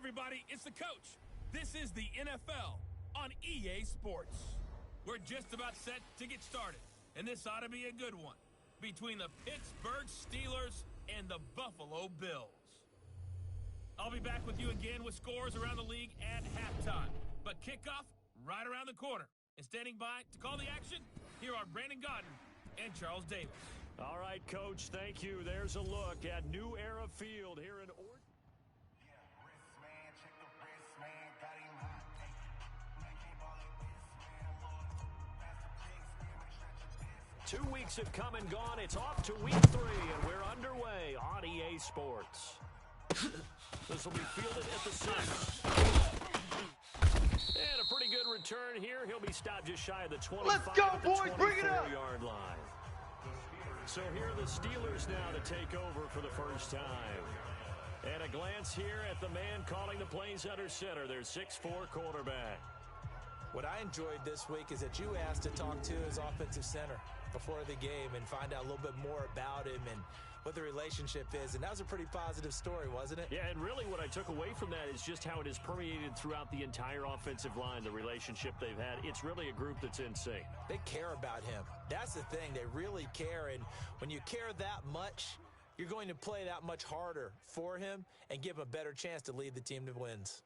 everybody, it's the coach. This is the NFL on EA Sports. We're just about set to get started, and this ought to be a good one between the Pittsburgh Steelers and the Buffalo Bills. I'll be back with you again with scores around the league at halftime, but kickoff right around the corner. And standing by to call the action, here are Brandon Godden and Charles Davis. All right, Coach, thank you. There's a look at New Era Field here in Oregon. 2 weeks have come and gone. It's off to week 3, and we're underway on EA Sports. This will be fielded at the 6. And a pretty good return here. He'll be stopped just shy of the 25. Let's go, boys. Bring it up. Yard line. So here are the Steelers now to take over for the first time. And a glance here at the man calling the plays under center, their 6'4" quarterback. What I enjoyed this week is that you asked to talk to his offensive center before the game and find out a little bit more about him and what the relationship is. And that was a pretty positive story, wasn't it? Yeah, and really what I took away from that is just how it has permeated throughout the entire offensive line, the relationship they've had. It's really a group that's in sync. They care about him. That's the thing. They really care. And when you care that much, you're going to play that much harder for him and give him a better chance to lead the team to wins.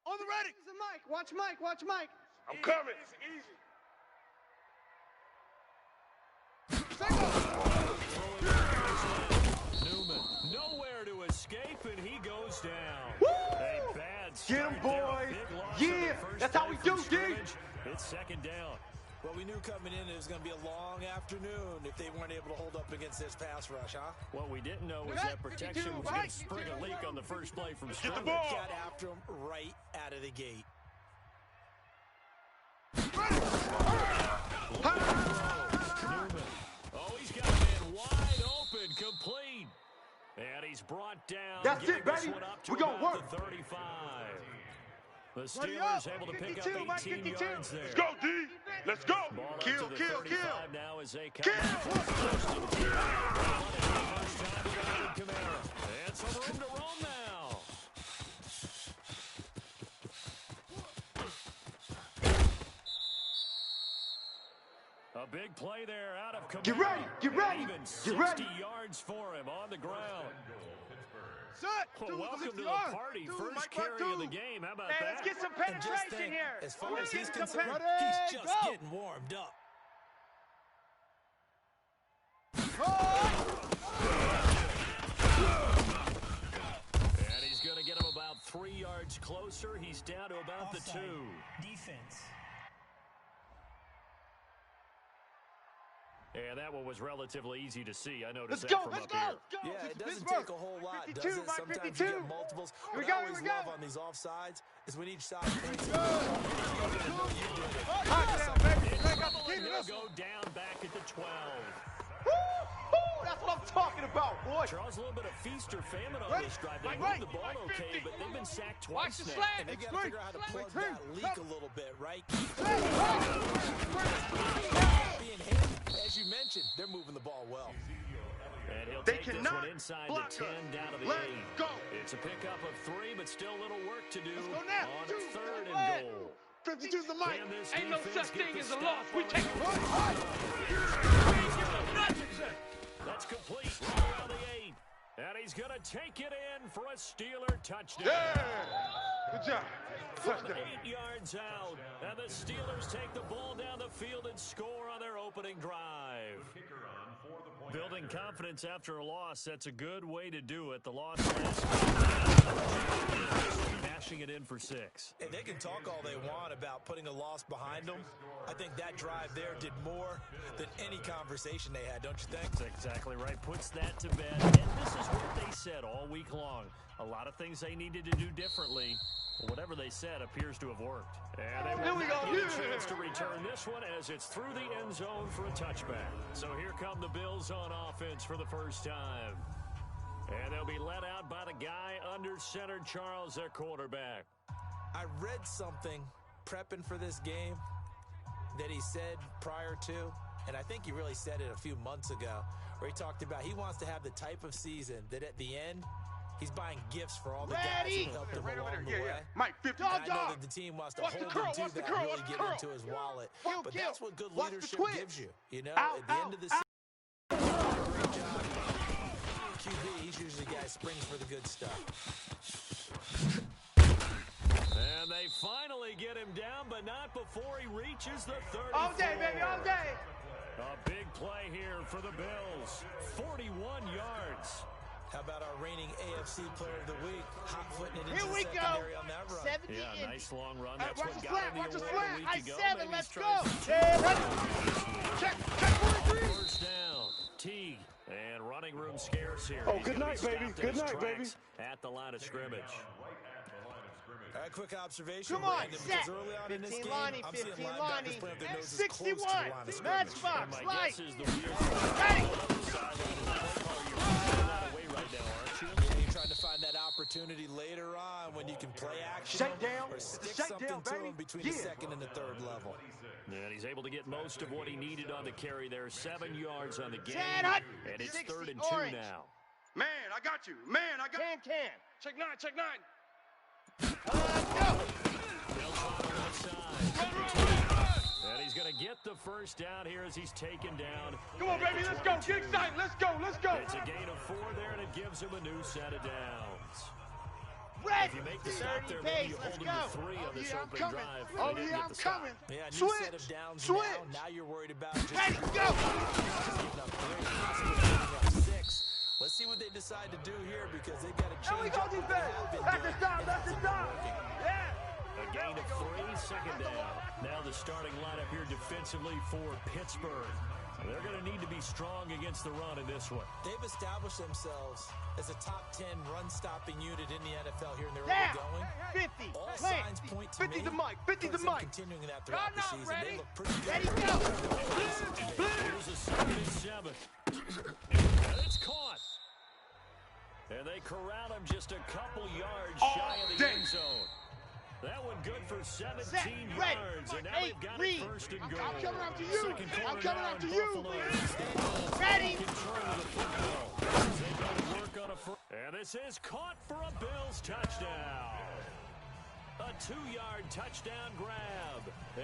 On the ready. Mike. Watch Mike. Watch Mike. I'm coming. Easy. Newman, nowhere to escape, and he goes down. Woo! A bad start. Get him, boys. Yeah, that's how we do, D. It's second down. Well, we knew coming in it was going to be a long afternoon if they weren't able to hold up against this pass rush, huh? What we didn't know was that protection was going to spring a leak on the first play from scrimmage. Get the ball. Got after him right out of the gate. Newman. Oh, he's got a man wide open, complete. And he's brought down. That's it, baby. We're going to work. The 35. The Steelers able to pick up 18 yards there. Let's go, D. Let's go. Ball Kill, up to the kill, 35 kill. now as they come. Kill. And some room to roam now. A big play there out of Camaro. Get ready. Get ready. Even 60 Get ready. yards for him on the ground. Set. Welcome to the party. First carry of the game. How about that? Let's get some And just penetration think, here. as far as he's Some concerned, penetration. he's just Go. getting warmed up. And he's going to get him about 3 yards closer. He's down to about the 2. Defense. Yeah, that one was relatively easy to see. I noticed Let's that go. from Let's up go. here. Yeah, it doesn't Pittsburgh. take a whole lot, 52, does it? Mike, Sometimes 52. you get multiples. Here we What go, I here always we go. love on these offsides is when each side points it. He'll go down back at the 12. That's what I'm talking about, boy. Charles, a little bit of feast or famine on Right. this drive. They Right, moved right. the ball okay, but they've been sacked Watch twice the now. slant. And they got to figure out how to plug that leak a little bit, right? Being handy, as you mentioned, they're moving the ball well. And he'll They take this cannot one inside block the 10, us. down to the Let's 8. go. It's a pickup of 3, but still a little work to do Let's go now. on Two, 3rd go and ahead. goal. 52's the mic. Can this Ain't no defense such get thing the as a stop loss. We on take it? one. That's complete right around the 8. And he's going to take it in for a Steeler touchdown. Yeah. Good job. from 8 yards out. And the Steelers take the ball down the field and score on their opening drive. Building confidence after a loss, that's a good way to do it. The loss last week, mashing it in for 6. And they can talk all they want about putting a loss behind them. I think that drive there did more than any conversation they had, don't you think? That's exactly right. Puts that to bed. And this is what they said all week long. A lot of things they needed to do differently. Whatever they said appears to have worked. And they will not get a chance to return this one as it's through the end zone for a touchback. So here come the Bills on offense for the first time. And they'll be led out by the guy under center, Charles, their quarterback. I read something prepping for this game that he said prior to, and I think he really said it a few months ago, where he talked about he wants to have the type of season that at the end, he's buying gifts for all the guys who helped him along the way. Mike, 50 I know that the team wants to hold him to that, really get into his wallet. But that's what good leadership gives you. You know, at the end of the season, great job. QB, he's usually the guy who springs for the good stuff. And they finally get him down, but not before he reaches the 34. All day, baby, all day. A big play here for the Bills. 41 yards. How about our reigning AFC Player of the Week, hot-footing it into Here the we go. secondary on that run? 70 Yeah, nice long run. Hey, That's watch what the got slant, him watch the the award a slant. week ago. I-7, Maybe let's he's go. trying Check 43. First down, Teague, and running room scarce here. Oh, He's good gonna night, be baby. stopped in Good his night, baby. tracks at the line of scrimmage. All right, quick observation. Come on, Brandon, set. because early on in this 15 game, Lonnie, I'm seeing 15 linebackers Lonnie. putting up their noses 61. close to the line of scrimmage. Matchbox, My light. guess is the wheels Ready. away right now, aren't you? Yeah, you're trying to find that opportunity later on when you can play action Shake down. or stick Shake something down, to baby. him between the Yeah. second and the third level. And he's able to get most of what he needed on the carry there. 7 yards on the game. Chad Hut. And it's 60 3rd and orange. 2 now. Man, I got you. Man, I got you. Can. Check 9, check 9. Let's go. Bills on the left side. And he's going to get the first down here as he's taken down. Come on, baby, let's go. Get excited. Let's go, let's go. It's a gain of 4 there, and it gives him a new set of downs. Red. If you make the stop 30 there, maybe pace. you Let's hold go. him to 3 on this I'm opening coming. drive. Oh, They didn't yeah, get I'm the stop. coming. Yeah, new Switch. set of downs Switch. now. Now you're worried about just Ready, go. even up 3, possibly even up 6. Let's see what they decide to do here because they've got to change There we go, up what they defense. have been That's doing, the stop, and that's the hasn't been stop. working. Yeah. A gain of 3, second down. Now the starting lineup here defensively for Pittsburgh. They're going to need to be strong against the run in this one. They've established themselves as a top 10 run-stopping unit in the NFL here in their Down. early going. 50. All Plant. signs point to 50 me to Mike. 50 to towards them Mike. continuing that throughout the Y'all not season. ready? They look pretty good. Ready, go. Here's a 2nd and 7. And it's caught. And they corral him just a couple yards shy of the end zone. That one good for 17 Red. yards. And now Hey, they've got Reed. it 1st and goal. I'm coming after you. Second quarter I'm coming now after in you. Buffalo. Ready. Control of the football. They go to work on a and this is caught for a Bills touchdown. A 2-yard touchdown grab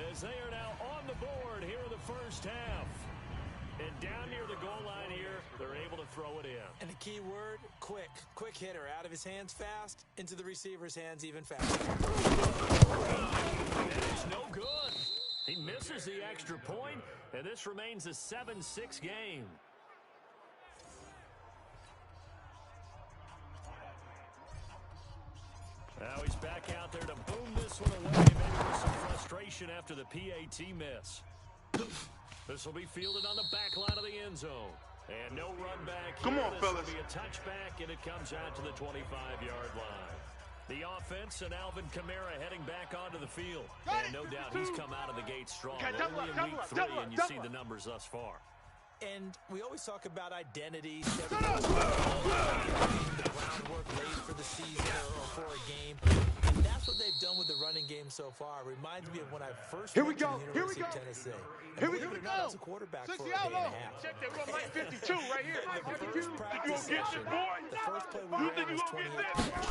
as they are now on the board here in the first half. And down near the goal line here, they're able to throw it in. And the key word, quick. Quick hitter. Out of his hands fast, into the receiver's hands even faster. And it's no good. He misses the extra point, and this remains a 7-6 game. Now he's back out there to boom this one away, maybe with some frustration after the PAT miss. This will be fielded on the back line of the end zone. And no run back here. Come on, this fellas. will be a touchback, and it comes out to the 25-yard line. The offense and Alvin Kamara heading back onto the field. And no doubt he's come out of the gate strong. Okay, double Only up, in double week up, 3, double up, and you double see up. the numbers thus far. And we always talk about identity. The groundwork laid for the season or for a game. And that's what they've done with the running game so far. Reminds me of when I first Here went we to go, the here we University of go. Tennessee. Here we Believe it or go. not, I was a quarterback for a 60 day and a out, half. Check that. We're on Mike 52 right here. Mike The 52. first You practice gonna get session, this, boy? the first play we You ran think you was gonna 28 get yards.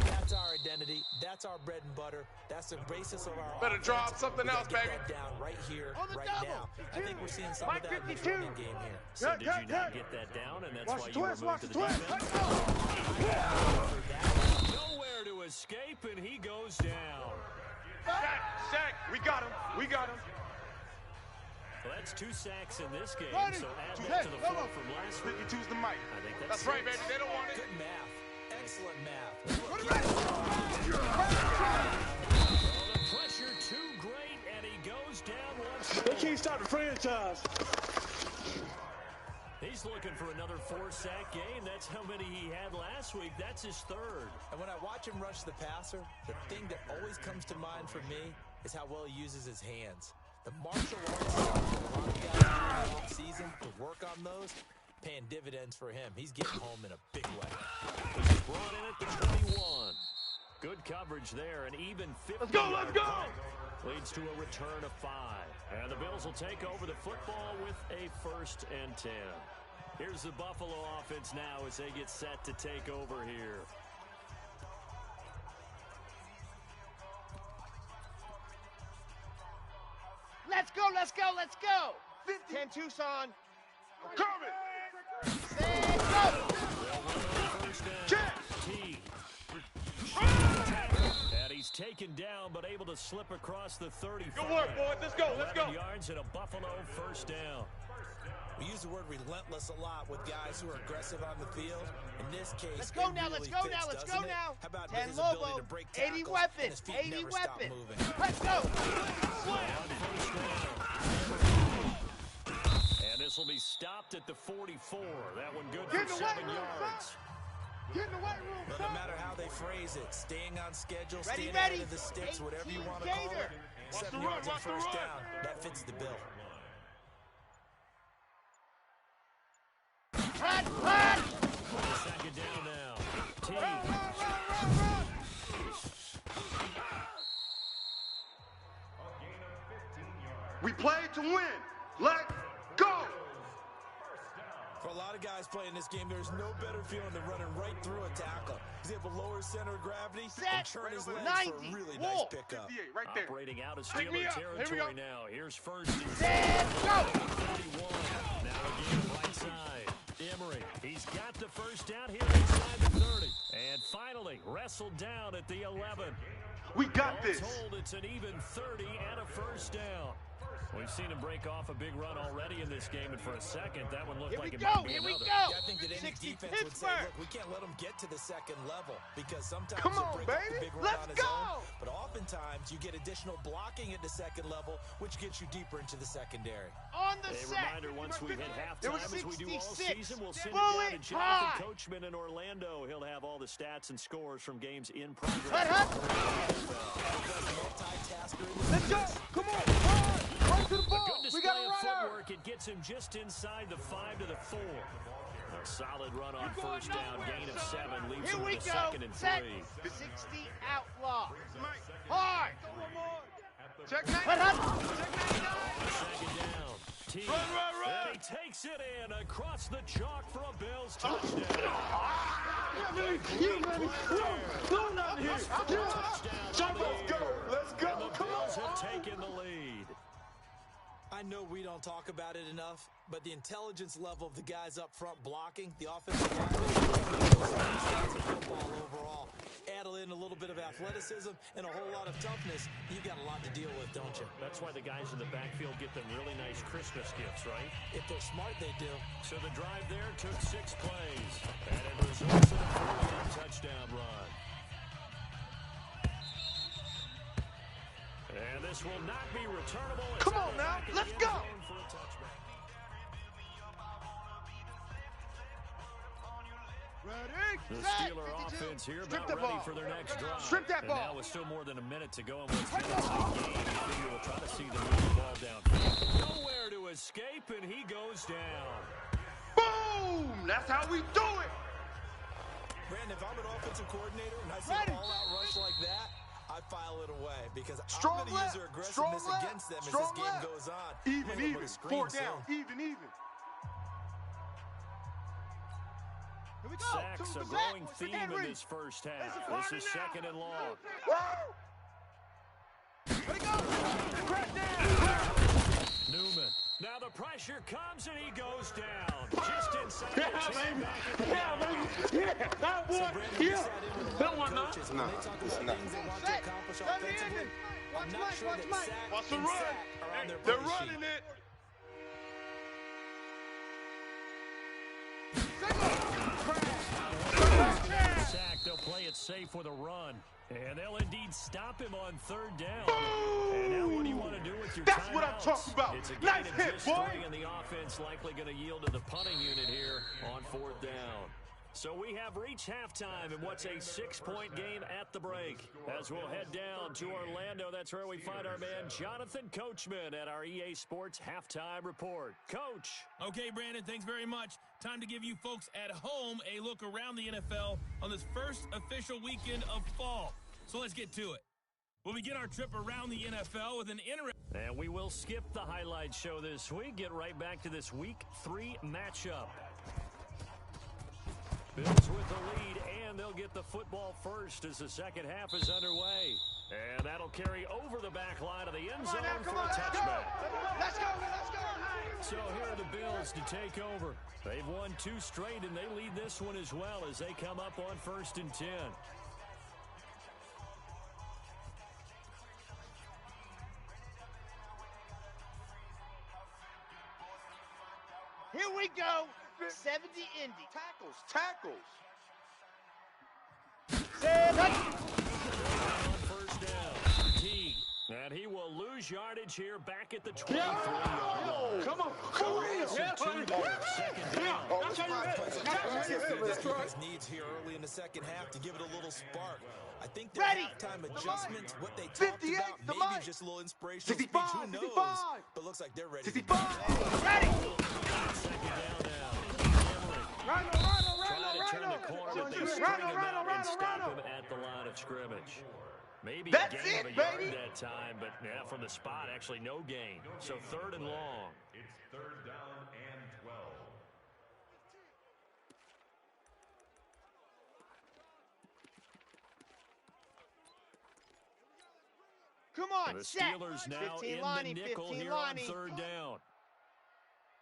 That's our identity. That's our bread and butter. That's the basis of our Better offense. drop something We gotta else, get baby. that down right here, On the right double. now. I think we're seeing some Mike of that in this 52. running game here. So did you not get that down, and that's why you were moved to the defense? No way escape, and he goes down. Sack. We got him. We got him. Well, that's 2 sacks in this game, Ready. so add that to the 4 from last week. 52's the mic. I think That's right, baby. They don't want it. Good math. Excellent math. The pressure too great, and he goes down once more. They can't stop the franchise. He's looking for another 4-sack game. That's how many he had last week. That's his 3rd. And when I watch him rush the passer, the thing that always comes to mind for me is how well he uses his hands. The martial arts that a lot of guys do in the offseason to work on those, paying dividends for him. He's getting home in a big way. He's brought in at the 21. Good coverage there, an even 50. Let's go, let's go! Leads to a return of 5. And the Bills will take over the football with a 1st and 10. Here's the Buffalo offense now as they get set to take over here. Let's go, let's go, let's go. 10 Tucson. Coming. Set, go. First down. Check. T. And he's taken down, but able to slip across the 35. Good work, boys. Let's go, let's go. 11 yards and a Buffalo 1st down. We use the word relentless a lot with guys who are aggressive on the field. In this case, Let's go it now, really let's go fits, now, let's doesn't go it? now. How about 10 his ability Lobo, to break 80 tackles, and weapons, his feet 80 never stop weapons. moving. Let's go. And this will be stopped at the 44. That one good Get in for the weight 7 room, yards. Get in the weight room. But no matter how they phrase it, staying on schedule, Ready, staying ready. out of the sticks, whatever you 18 want to call Gator. it, Watch 7 the run, yards and watch the 1st run. down, that fits the bill. Hot. 2nd down now. T. Run. We play to win. Let's go. For a lot of guys playing this game, there's no better feeling than running right through a tackle. He's able to lower his center of gravity Set. and turn his legs 90. for a really Wall. nice pickup. 58, right there. Operating out of Pick me Steeler up. Here we territory go. now. Here's 1st and 10. Set, go. 31. Now again, right side. Emery. He's got the 1st down here inside the 30. And finally, wrestled down at the 11. We got All this. told, it's an even 30 and a 1st down. We've seen him break off a big run already in this game, and for a second, that one looked Here we like it go, might be here we another. go. Yeah, I think that any 60 defense would say, Pittsburgh. look, we can't let him get to the 2nd level because sometimes Come he'll on, break up the baby. big run Let's on his go. own, but oftentimes you get additional blocking at the 2nd level, which gets you deeper into the secondary. On the A set. reminder, once we hit It halftime, was as we do all 66. season, we'll send Bullet it down to Jonathan high. Coachman in Orlando. He'll have all the stats and scores from games in progress. Hut. Multitasker in the Let's go. Come on. Run to the A ball. good We display got a of runner. footwork. It gets him just inside the 5 to the 4. A solid run on 1st down, gain of 7, leaves Here him we with go. a 2nd and Set. 3. 60 outlaw. Mike. Hard. Check 9. Hut. 2nd down. T. Run. And he takes it in across the chalk for a Bills touchdown. Go down here. Touchdown. Let's go. Let's go. And the Come Bills on. have taken the lead. I know we don't talk about it enough, but the intelligence level of the guys up front blocking, the offensive line, football overall. Add in a little bit of athleticism and a whole lot of toughness, you got a lot to deal with, don't you? That's why the guys in the backfield get them really nice Christmas gifts, right? If they're smart, they do. So the drive there took 6 plays, and it results in a 4-yard touchdown run. And this will not be returnable. It's Come out on of now. back in Let's the end go. zone for a touchback. Ready. The Set. Steeler 52. offense here Strip about the ready ball. for their next drive. Strip that and ball. now with still more than a minute to go in what's been a tight game, you figure we'll try to see them move the ball downfield. Nowhere to escape, and he goes down. Boom. That's how we do it. Brandon, if I'm an offensive coordinator and I see Ready. an all-out rush like that, I file it away because Strong I'm going to use left. their aggressiveness Strong left. against them as Strong this game left. goes on. Even. Might put a screen 4 down. soon. Even. Here we go. Sacks To a the growing back. theme in Henry. this first half. This is This harder is now. 2nd and long. Ready, go. Crack down. Newman Now the pressure comes and he goes down. Just inside the 10 back at the Yeah, that one. Yeah. That one, not. No, it's not. Watch the run. They're running it. Sack, they'll play it safe with a run. And they'll indeed stop him on third down. Boom! And now what do you want to do with your That's timeouts? what I'm talking about. It's a gain Nice of hit, just boy. three, and the offense likely going to yield to the punting unit here on fourth down. So we have reached halftime in what's a 6-point game at the break. As we'll head down to Orlando, that's where we find our man Jonathan Coachman at our EA Sports Halftime Report. Coach. Okay, Brandon, thanks very much. Time to give you folks at home a look around the NFL on this first official weekend of fall. So let's get to it. We'll begin our trip around the NFL with an interesting... And we will skip the highlight show this week. Get right back to this Week 3 matchup. Bills with the lead, and they'll get the football first as the second half is underway. And that'll carry over the back line of the end zone for a touchback. Let's go. So here are the Bills to take over. They've won 2 straight, and they lead this one as well as they come up on 1st and 10. Here we go. 70 Indy. Tackles. On first down, T. And he will lose yardage here back at the 23-yard line. Come on. Second down. This defense needs here early in the second half to give it a little spark. I think their Ready. halftime adjustments, what they talked 58, about, the maybe mic. just a little inspirational speech. 65, Who knows? 65. But looks like they're ready. 65. Ready. Second down now. Trying to turn the corner, but they string him out and stop him at the line of scrimmage. Maybe That's a gain it, of a yard baby. that time, but yeah, from the spot, actually no gain. So 3rd and long. It's 3rd down and 12. Come on, The set. Steelers now 15 in Lonnie, the nickel 15 here Lonnie. on 3rd down.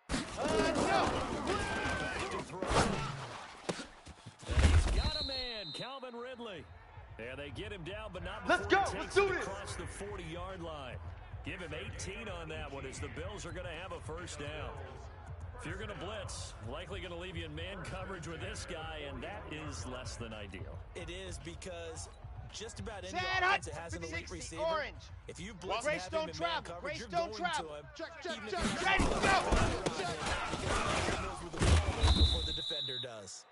No. Back to throw. And he's got a man, Calvin Ridley. And they get him down, but not before Let's go. he Let's takes do it this. across the 40-yard line. Give him 18 on that one as the Bills are going to have a first down. If you're going to blitz, likely going to leave you in man coverage with this guy, and that is less than ideal. It is because just about any Set offense up. that has an elite 60 receiver, orange. if you blitz Grace and have him don't in man travel. coverage, Grace you're don't going travel. to him. Check. Even if you're Ready, not go. before the defender does.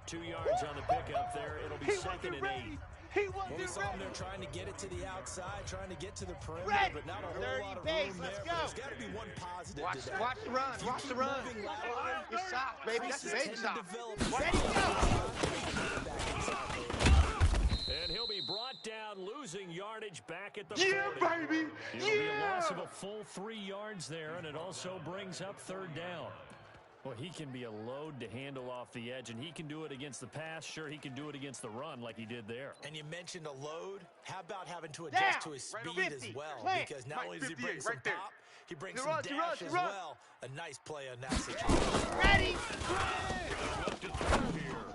2 yards on the pickup there. It'll be He 2nd wasn't and ready. 8. He Well, we wasn't saw him ready. there trying to get it to the outside, trying to get to the perimeter, Ready. but not a whole 30 lot of base, room let's there. go. But there's got to be one positive Watch today. the run. If you Watch the keep run. moving laterally, It's soft, baby. That's paces big tend to soft. develop. Ready, go. And he'll be brought down, losing yardage back at the 40. Yeah, baby. It'll be a loss of Yeah. a full 3 yards there, and it also brings up 3rd down. Well, he can be a load to handle off the edge, and he can do it against the pass. Sure, he can do it against the run like he did there. And you mentioned a load. How about having to adjust Down. to his Right on speed 50. as well? Plant. Because not Mike, only does he 58, bring some right there. pop, he brings He some runs, he dash runs, he as runs. well. A nice play on that situation. Ready. Left it through here.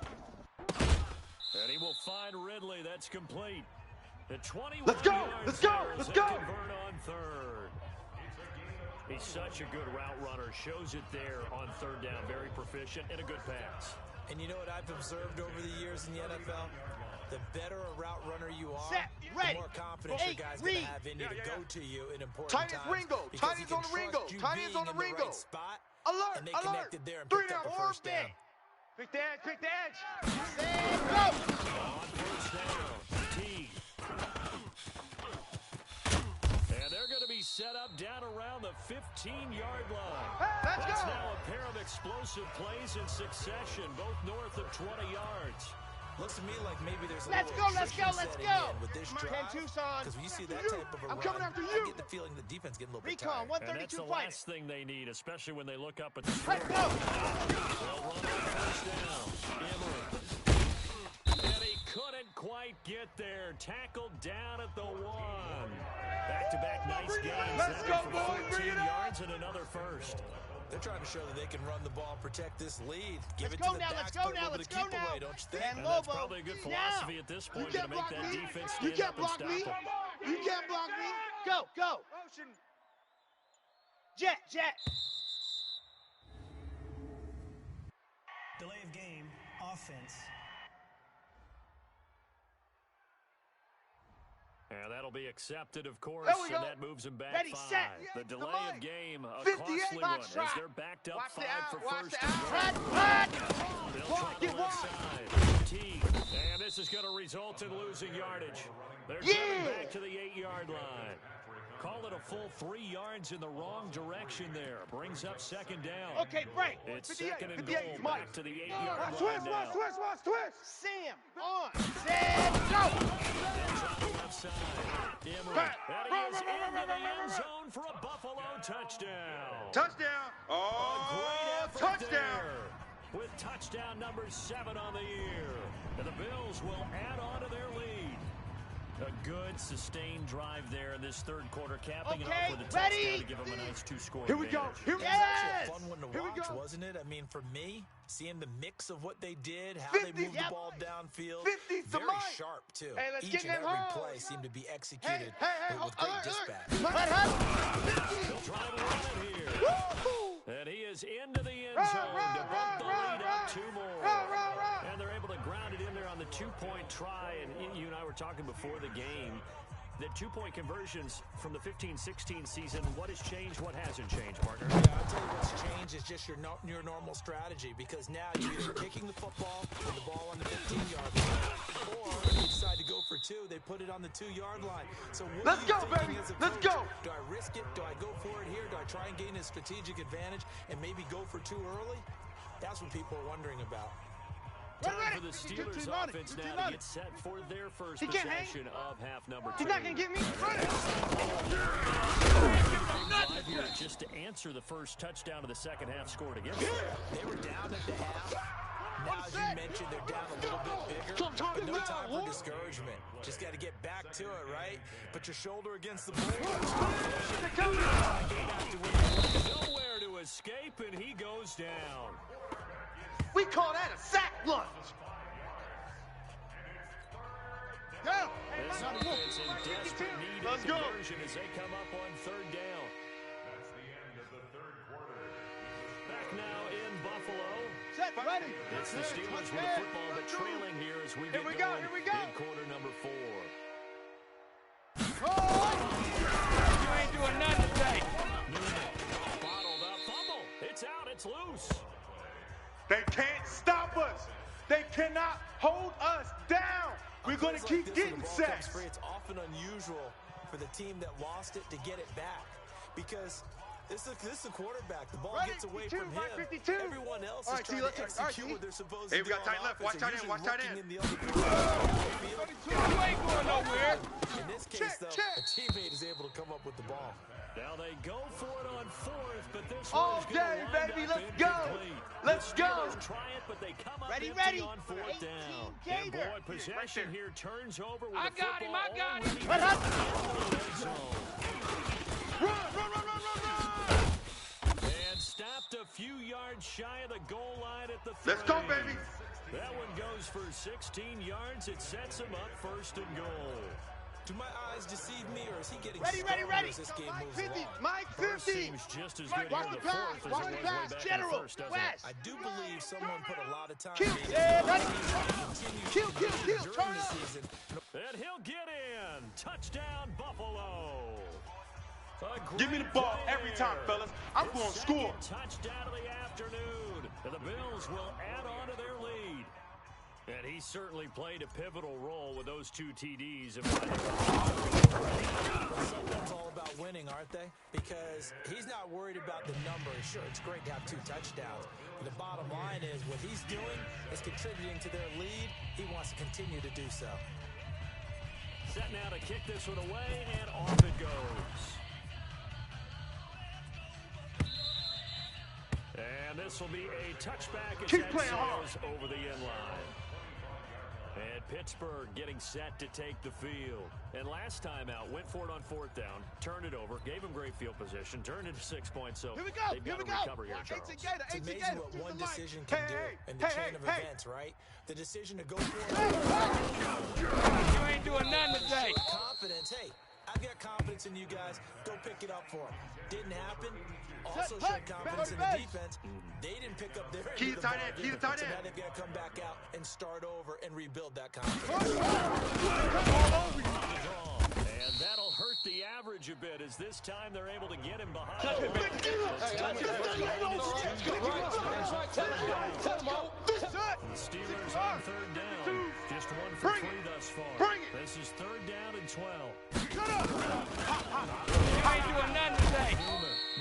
And he will find Ridley. That's complete. The 21 Let's go. yards Let's go. there as Let's they go. convert on 3rd. He's such a good route runner. Shows it there on 3rd down. Very proficient and a good pass. And you know what I've observed over the years in the NFL? The better a route runner you are, Set, the ready. more confidence Hey, your guy's going to read. have in you to go to you in important Tight ends times. Ringo. because Tight he ends can on the trust Ringo. you Tight ends being on the in the Ringo. right spot, Alert, and they alert. connected there and 3 picked up down. the first down. Pick the edge. Pick the edge. Set, go. On 1st down, T. And they're going to be set up down around the 15-yard line. Let's That's go. now a pair of explosive plays in succession, both north of 20 yards. Looks to me like maybe there's a Let's little go, let's go, attrition let's setting go. in with this Come on, drive. Ken Tucson. Because when you see that You. type of a I'm run, coming after I you. get the feeling the defense getting a little bit Recon, tired. And that's 132 the fighter. last thing they need, especially when they look up at the Let's score. go. They'll run on 1st down. Emery. And he couldn't quite get there. Tackled down at the 1. Back-to-back nice games. Let's go, boys. 14 yards and another first. They're trying to show that they can run the ball, protect this lead. Give Let's it go to the now, backs, let's go put a now, little let's bit of go keep now. away, don't you think? And And that's Lobo, probably a good now. philosophy at this point, to make that defense You stand can't up and block stop me. them. You can't block me. Go, go. Jet, jet. Delay of game, offense. And that'll be accepted, of course, There we and go. that moves them back Ready, 5. set. The Yeah, delay come of on. game, a 58 costly one, box as shot. they're backed up Watch 5 the out, for watch first the and out. goal. Hut. They'll Walk try it, the left walk. side. Teague. And this is going to result in losing yardage. They're driven back to the 8-yard line. Call it a full 3 yards in the wrong direction there. Brings up second down. Okay, break. It's 58, second and 58, goal Mike. back to the 8-yard line Twist, now. watch, twist, watch, twist. Sam, on. Set, go. It's on the left side. Emery. And he is into the end zone for a Buffalo touchdown. Touchdown. A great Oh, effort touchdown. there, with touchdown number 7 on the year. And the Bills will add on to their lead. A good, sustained drive there in this third quarter, capping it off with a ready? touchdown to give them a nice 2-score Here we go. advantage. Here we It go. was actually Yes! a fun one to Here we watch, go. wasn't it? I mean, for me, seeing the mix of what they did, how 50, they moved yep. the ball downfield, 50 to very Mike. sharp, too. Hey, let's Each get and in that every hole. play seemed to be executed Hey, with great alert. dispatch. Hut, hut. He'll try to run it here. And he is into the end zone to bump the lead up 2 more. And they're able to ground it in there on the 2-point try. And you and I were talking before the game. The 2-point conversions from the 15-16 season, what has changed, what hasn't changed, partner? Yeah, I'll tell you what's changed is just your normal strategy, because now you're either kicking the football with the ball on the 15-yard line, or if you decide to go for 2, they put it on the 2-yard line. So what Let's are you go, thinking baby. as a Let's coach? go. Do I risk it? Do I go for it here? Do I try and gain a strategic advantage and maybe go for 2 early? That's what people are wondering about. Time Ready, for the ready. Steelers Two loaded, offense two now to loaded. get set for their first He can't hang. possession of half number 2. He's not going to get me. Drive here just to answer the first touchdown of the second half scored against them. They were down at the half. Now, as you mentioned, they're down a little bit bigger, but no time for discouragement. Just got to get back to it, right? Put your shoulder against the ball. Nowhere to escape, and he goes down. We call that a sack lunch. Go. This defense in desperate need of Let's go. conversion as they come up on third down. That's the end of the third quarter. Back now in Buffalo. Set, ready. It's the Steelers with the football, but trailing here as we get we go, going here we go. in quarter number 4. You ain't doing nothing today. Bottled up fumble. It's out. It's loose. They can't stop us. They cannot hold us down. We're going to Plays like keep this when getting the ball comes sacks. free, it's often unusual for the team that lost it to get it back, because this is the quarterback. The ball Ready, gets away 52, from Mike, him. 52. Everyone else All is right, trying T, let's to check. All right, execute T. what they're supposed Hey, to we do got on tight left. offense. Watch tight They're end. Watch tight usually end. looking in the other direction. You ain't going nowhere. In this case, though, a teammate is able to come up with the ball. Now they go for it on 4th, but this All one is going day, to wind baby. up Let's go. incomplete. Let's The go. Steelers try it, but they come up Ready, empty ready. on 4th 18 down. And Gator. boy, possession here turns over with I the got him, football I got him. already Hut, hut. in the red zone. Run. And stopped a few yards shy of the goal line at the 3. Let's go, baby. That one goes for 16 yards. It sets him up 1st and goal. Do my eyes deceive me, or is he getting Ready, ready, stronger ready. as this game Mike moves 50. along? Mike First 50. seems just as Mike, good here watch in the the pass. 4th as it Watch was the way pass. back in the General. 1st, doesn't it? West. I do believe someone put a lot of time Kill. into Yeah, it. ready. Continue Kill, to kill, do kill. during Turn the up. season. And he'll get in. Touchdown, Buffalo. Give me the ball every time, fellas. I'm going to score. Touchdown of the afternoon. And the Bills will add on to their lead. And he certainly played a pivotal role with those 2 TDs. Sometimes all about winning, aren't they? Because he's not worried about the numbers. Sure, it's great to have 2 touchdowns. But the bottom line is what he's doing is contributing to their lead. He wants to continue to do so. Set now to kick this one away, and off it goes. And this will be a touchback as Keep that playing hard. sails over the end line. And Pittsburgh getting set to take the field. And last time out, went for it on 4th down, turned it over, gave them great field position, turned it to 6 points. So they've got to recover here, Charles. It's amazing what one decision can do in the chain of events, right? The decision to go for it. You ain't doing nothing today. Confidence. Hey, I've got confidence in you guys. Go pick it up for them. Didn't happen. Also showed confidence in the defense. They didn't pick up their end of the ball game. So now they've got to come back out and start over and rebuild that confidence. And that'll hurt the average a bit as this time they're able to get him behind. The Steelers on 3rd down. Just 1 for 3 thus far. This is 3rd down and 12. You ain't doing nothing today.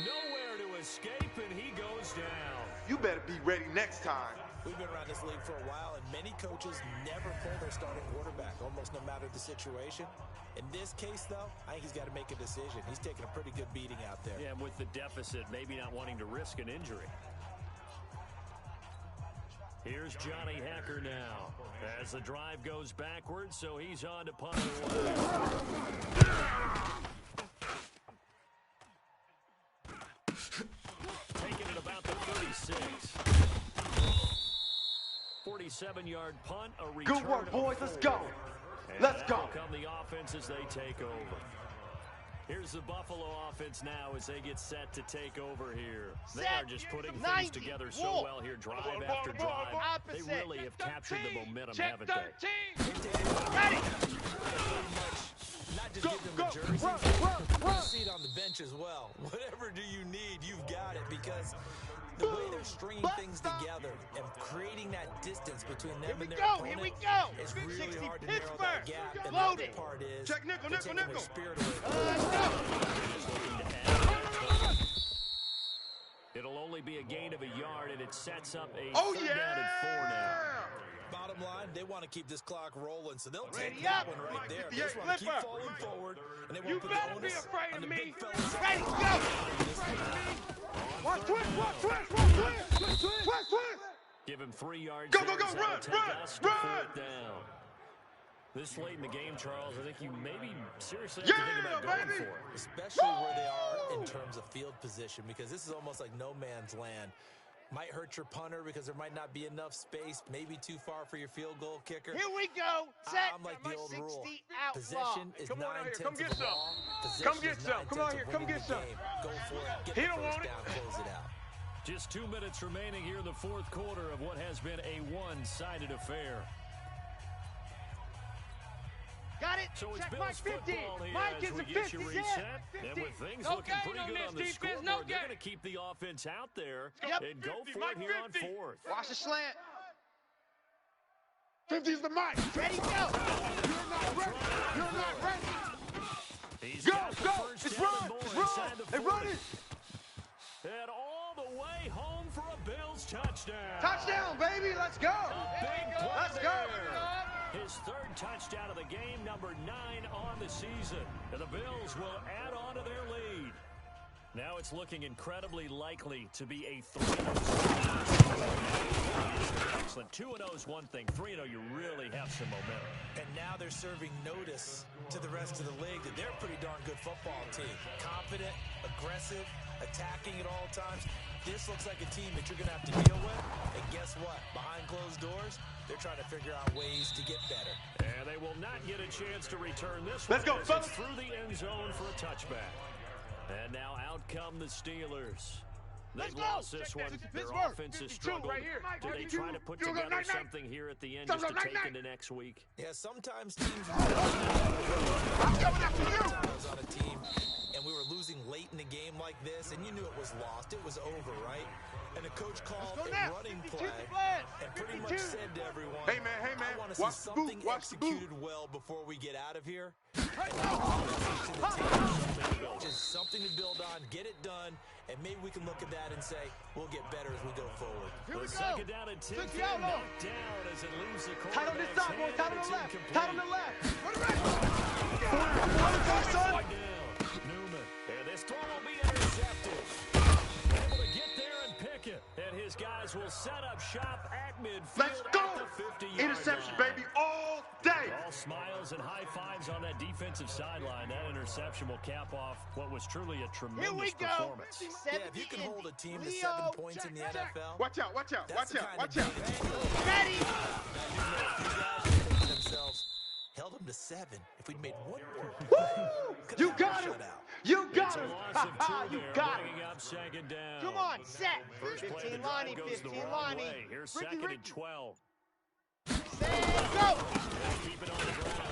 Nowhere to escape, and he goes down. You better be ready next time. We've been around this league for a while, and many coaches never pull their starting quarterback, almost no matter the situation. In this case, though, I think he's got to make a decision. He's taking a pretty good beating out there. Yeah, and with the deficit, maybe not wanting to risk an injury. Here's Johnny Hecker now. As the drive goes backwards, so he's on to punt it away. Taking it about the 36. 47-yard punt, a return. Good work, boys. Let's go. And Let's go. Come the offense as they take over. Here's the Buffalo offense now as they get set to take over here. They are just putting things together so well here, drive after drive. They really have captured the momentum, haven't they? Ready. Not just give them the jerseys, but seat on the bench as well. Whatever do you need, you've got it, because the way they're stringing things together and creating that distance between them and their opponent is really hard to narrow that gap. And the other part is they're taking their spirit away. It'll only be a gain of a yard, and it sets up a 3rd down and 4 now. Bottom line, they want to keep this clock rolling, so they'll take that one right there. They just want to keep falling forward, and they won't put the onus on the big fellas. Ready, go! Watch twist. Give him 3 yards. Go, there, run. to 4th down. This late in the game, Charles, I think you maybe seriously have to think about going for it. Especially where they are in terms of field position, because this is almost like no man's land. Might hurt your punter because there might not be enough space, maybe too far for your field goal kicker. Here we go. Set. I'm like the old rule. 60 Possession is 9/10 of the ball. Come get some. Come on here. Come get some. Go for it. Get He the don't first want it. down. Close it out. Just 2 minutes remaining here in the 4th quarter of what has been a one-sided affair. Got it. So it's Check Bills Mike 50. football here Mike as is we a get 50. you Yeah. reset. 50. And with things No looking gain pretty on good this on the defense, scoreboard, no they're gain. going to keep the offense out there Yep. and go 50, for Mike it here on 50. 4th. Watch the slant. 50's the mic. Ready, go. You're not ready. He's Go. got the first It's down run. and more It's inside run. the They 40. run it. And all the way home for a Bills touchdown. Touchdown, baby. Let's go. Big play Let's go. there. His 3rd touchdown of the game, number 9 on the season. And the Bills will add on to their lead. Now it's looking incredibly likely to be a 3-0. Excellent. 2-0 is one thing. 3-0, you really have some momentum. And now they're serving notice to the rest of the league that they're a pretty darn good football team. Confident, aggressive, attacking at all times. This looks like a team that you're going to have to deal with. And guess what? Behind closed doors, they're trying to figure out ways to get better. And they will not get a chance to return this Let's one go, as fellas. it's through the end zone for a touchback. And now out come the Steelers. They've lost this one. Their offense has struggled. Do they try to put together something here at the end just to take into next week? Yeah, sometimes teams I'm coming after you. I was on a team, and we were losing late in the game like this, and you knew it was lost. It was over, right? And the coach called a running play and pretty much said to everyone, Hey, man, I want to see watch the boot, something watch the boot. executed well before we get out of here. Just something to build on, get it done, and maybe we can look at that and say, we'll get better as we go forward. Here we go. 2nd down and 10. Knocked down as it leaves the Tight on this side, boy. Tight on the left. Tight on the left. Newman. And this throw will be intercepted. Able to get there and pick it. And his guys will set up shop at midfield. Let's go. At the 50-yard Interception, line. baby, all smiles and high fives on that defensive sideline. That interception will cap off what was truly a tremendous performance. Yeah, if you can hold a team to 7 points in the NFL. Watch out, watch out, watch out, watch out. Ready? Themselves held them to 7. If we'd made one more, You got him. You got It's a him. loss of 2 You there, got him. bringing up second down. Come on, set. First play of the 15 drive Lonnie, goes the 15 wrong Lonnie. way. Here's second and 12. Set, go. Keep it on the ground.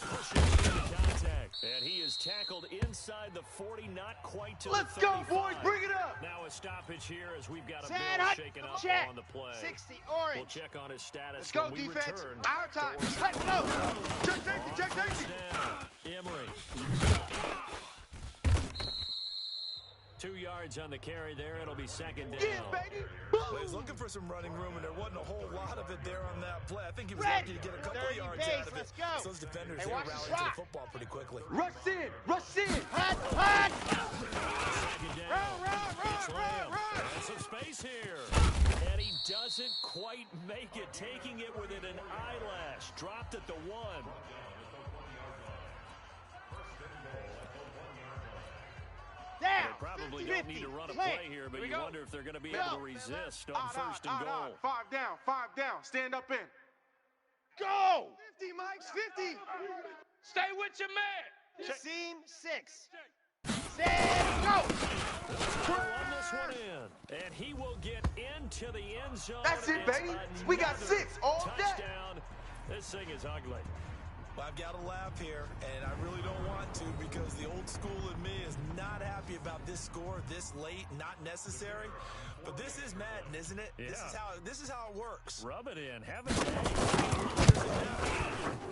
Pushing through the contact. And he is tackled inside the 40, not quite to Let's the go, 35. boys. Bring it up. Now a stoppage here as we've got a Set, bill hut, shaken up check. on the play. 60 We'll orange. check on his status Let's go, when we defense. return. Our time. to Let's go. Check safety, check safety. Emery. 2 yards on the carry there. It'll be second down. Yeah, baby. Well, he was looking for some running room, and there wasn't a whole lot of it there on that play. I think he was lucky to get a couple 30 yards pace, out of it. let's go. So those defenders, Hey, they watch rallied this to the rock. football pretty quickly. Rush in, rush in. Hut, hut. Second down. It's Lamb. And some space here. And he doesn't quite make it, taking it within an eyelash. Dropped at the 1. They Down. probably 50, don't need to run a play. play here, but Here we you go. wonder if they're going to be able to resist on first and Odd. goal. 5 down, 5 down. Stand up in. Go. 50, Mike's 50. Stay with your man. Seam 6. Set, go. Run this one in, and he will get into the end zone. That's it, It's baby. We got another 6 all day. touchdown. This thing is ugly. Well, I've got to laugh here, and I really don't want to because the old school in me is not happy about this score this late, not necessary. But this is Madden, isn't it? Yeah. This is how it works. Rub it in. Have a day.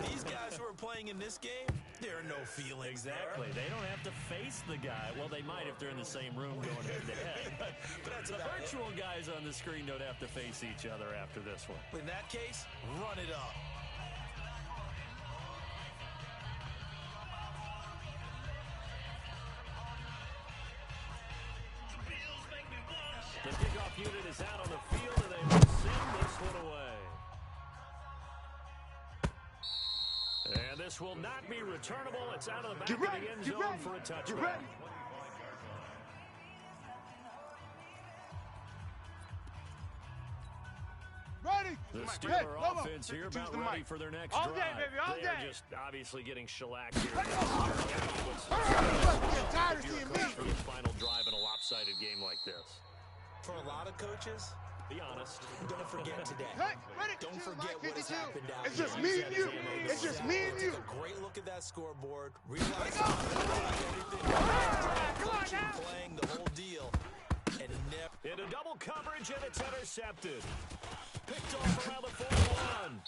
These guys who are playing in this game, there are no feelings Exactly. They don't have to face the guy. Well, they might if they're in the same room going head-to-head. But that's the about it. virtual guys on the screen don't have to face each other after this one. In that case, run it up. The kickoff unit is out on the field, and they will send this one away. And this will not be returnable. It's out of the back of the end zone for a touchback. Ready. The Hey, Steeler Lobo, offense here choose about the ready mic. for their next All drive. day, baby, all They are day. just obviously getting shellacked here. Get tired of If you're a seeing coach me. for this final drive in a lopsided game like this. For a lot of coaches, Be honest. don't forget today. Hey, ready. Don't Choose forget my what has 52. happened out It's here. just me and you. It's just me and you. Take a great look at that scoreboard. Realize Come on now. playing the whole deal. And nip. Into double coverage, and it's intercepted. Picked off around the 41.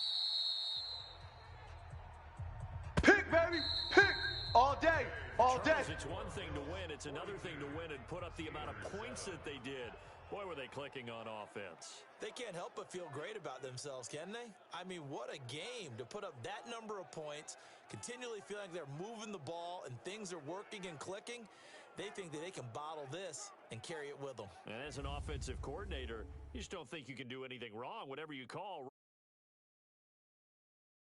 Pick, baby. Pick. All day. All day. Charles, it's one thing to win. It's another thing to win and put up the amount of points that they did. Boy, were they clicking on offense. They can't help but feel great about themselves, can they? I mean, what a game to put up that number of points, continually feeling like they're moving the ball and things are working and clicking. They think that they can bottle this and carry it with them. And as an offensive coordinator, you just don't think you can do anything wrong. Whatever you call,